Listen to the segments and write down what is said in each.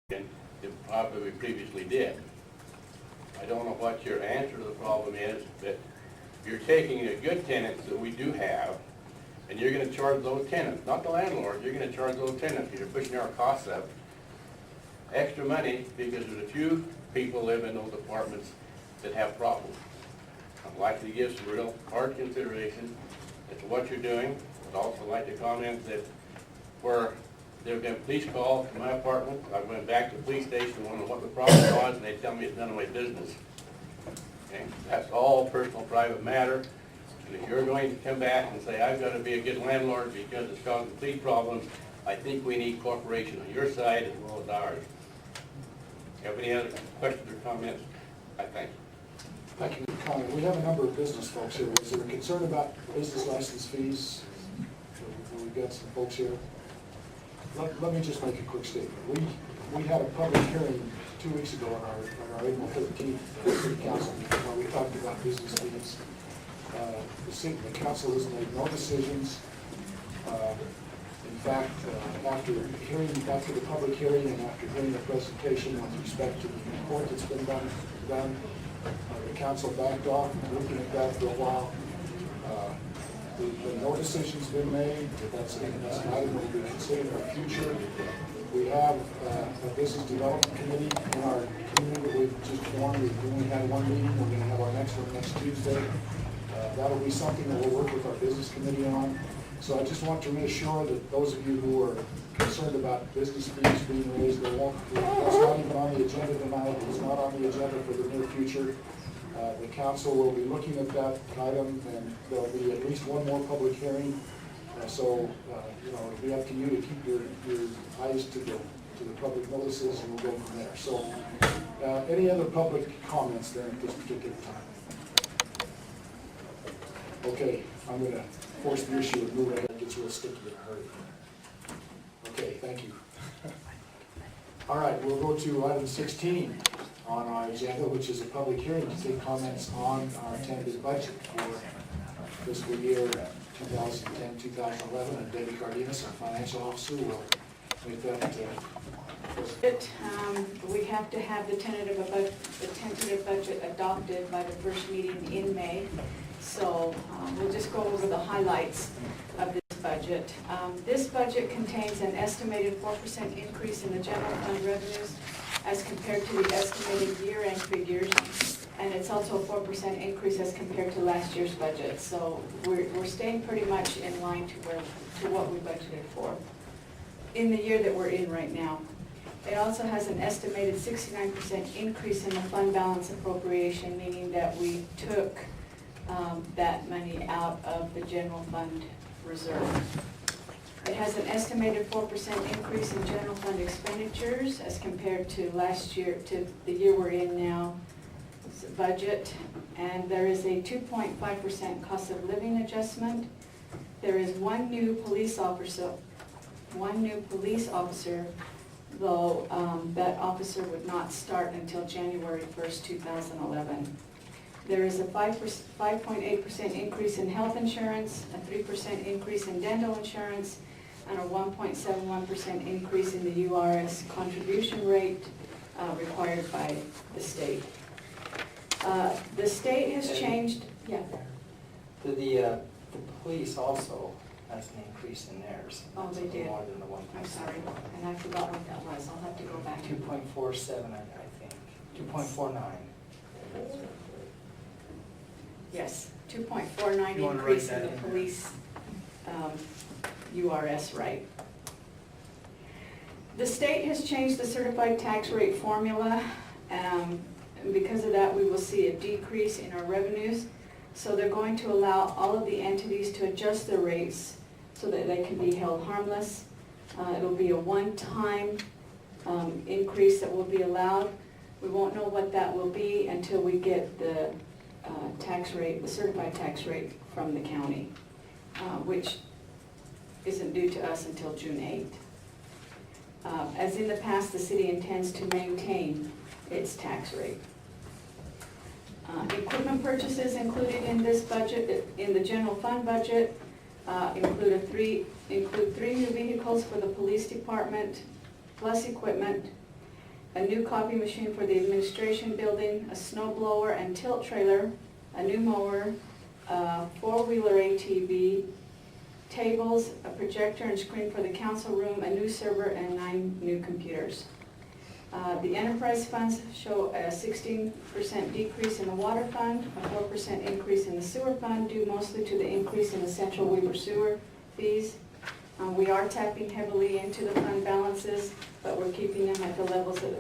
than probably we previously did. I don't know what your answer to the problem is, but you're taking the good tenants that we do have, and you're gonna charge those tenants, not the landlord, you're gonna charge those tenants, you're pushing our costs up, extra money, because there's a few people live in those apartments that have problems. I'd like to give some real hard consideration as to what you're doing. I'd also like to comment that where there have been police calls to my apartment, I went back to the police station, wondering what the problem was, and they tell me it's none of my business. Okay? That's all personal, private matter. And if you're going to come back and say, I've got to be a good landlord because it's causing police problems, I think we need cooperation on your side as well as ours. Have any other questions or comments? I thank you. Thank you for your comment. We have a number of business folks here. Is there a concern about business license fees? We've got some folks here. Let me just make a quick statement. We had a public hearing 2 weeks ago on our April 13th City Council meeting where we talked about business fees. The council has made no decisions. In fact, after the public hearing and after hearing the presentation with respect to the report that's been done, the council backed off, looking at that for a while. No decision's been made. That's an item that we'll be considering in our future. We have a business development committee in our community that we've just formed. We've only had one meeting. We're going to have our next one next Tuesday. That'll be something that we'll work with our business committee on. So I just want to reassure that those of you who are concerned about business fees being raised, that's not even on the agenda tonight. It's not on the agenda for the near future. The council will be looking at that item, and there'll be at least one more public hearing. So it'll be up to you to keep your eyes to the public notices, and we'll go from there. So, any other public comments then at this particular time? Okay, I'm going to force the issue and move ahead. It gets real sticky in a hurry. Okay, thank you. All right, we'll go to item 16 on our agenda, which is a public hearing to take comments on our tentative budget for fiscal year 2010-2011, and Debbie Cardenas, our financial officer, will make that. We have to have the tentative budget adopted by the first meeting in May. So we'll just go over the highlights of this budget. This budget contains an estimated 4% increase in the general fund revenues as compared to the estimated year-end figures, and it's also a 4% increase as compared to last year's budget. So we're staying pretty much in line to what we budgeted for in the year that we're in right now. It also has an estimated 69% increase in the fund balance appropriation, meaning that we took that money out of the general fund reserve. It has an estimated 4% increase in general fund expenditures as compared to last year, to the year we're in now, budget. And there is a 2.5% cost of living adjustment. There is one new police officer, though that officer would not start until January 1st, 2011. There is a 5.8% increase in health insurance, a 3% increase in dental insurance, and a 1.71% increase in the URS contribution rate required by the state. The state has changed, yeah. The police also has an increase in theirs. Oh, they did. More than the 1.7. I'm sorry, and I forgot what that was. I'll have to go back. 2.47, I think. 2.49. Yes, 2.49 increase in the police URS rate. The state has changed the certified tax rate formula, and because of that we will see a decrease in our revenues. So they're going to allow all of the entities to adjust their rates so that they can be held harmless. It'll be a one-time increase that will be allowed. We won't know what that will be until we get the tax rate, the certified tax rate from the county, which isn't due to us until June 8th. As in the past, the city intends to maintain its tax rate. Equipment purchases included in this budget, in the general fund budget, include three new vehicles for the police department, plus equipment, a new copy machine for the administration building, a snow blower and tilt trailer, a new mower, a four-wheeler ATV, tables, a projector and screen for the council room, a new server, and 9 new computers. The enterprise funds show a 16% decrease in the water fund, a 4% increase in the sewer fund, due mostly to the increase in the Central Weaver sewer fees. We are tapping heavily into the fund balances, but we're keeping them at the levels that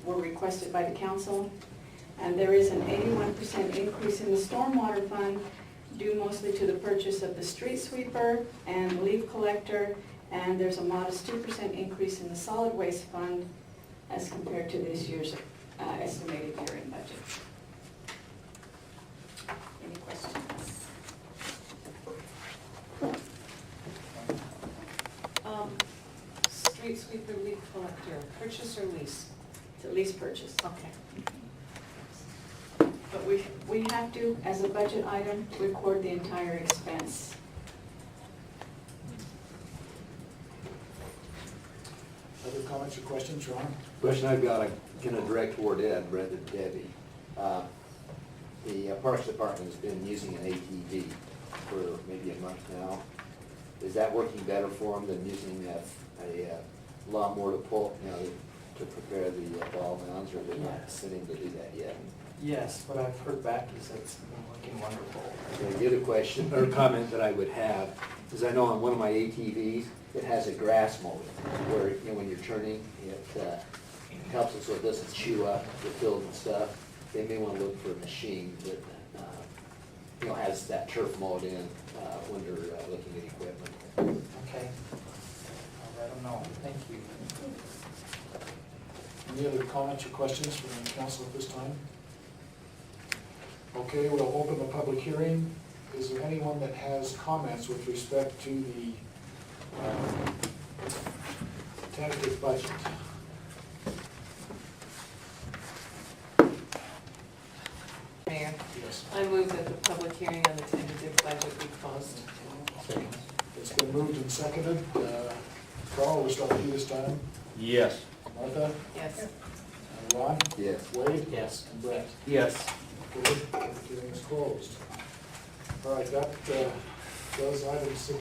were requested by the council. And there is an 81% increase in the stormwater fund, due mostly to the purchase of the street sweeper and leaf collector, and there's a modest 2% increase in the solid waste fund as compared to this year's estimated year-end budget. Any questions? Street sweeper, leaf collector, purchase or lease? It's a lease purchase. Okay. But we have to, as a budget item, record the entire expense. Other comments or questions, Ron? Question I've got, I'm gonna direct toward Ed rather than Debbie. The Parks Department has been using an ATV for maybe a month now. Is that working better for them than using a lawnmower to pull, to prepare the ball mounds, or they're not Yes. sitting to do that yet? Yes, what I've heard back is it's been working wonderful. The other question, or comment that I would have, is I know on one of my ATVs, it has a grass mower, where, when you're turning, it helps us so it doesn't chew up the field and stuff. They may want to look for a machine that, has that turf mowed in, when they're looking at equipment. Okay. I'll let them know. Thank you. Any other comments or questions from the council at this time? Okay, we'll open the public hearing. Is there anyone that has comments with respect to the tentative budget? Mayor, Yes. I move that the public hearing on the tentative budget be closed. It's been moved and seconded. Carl, we'll start with you this time. Yes. Martha? Yes. Ron? Yes. Wade? Yes. And Brett? Yes. Okay, public hearing is closed. All right, that does item 6.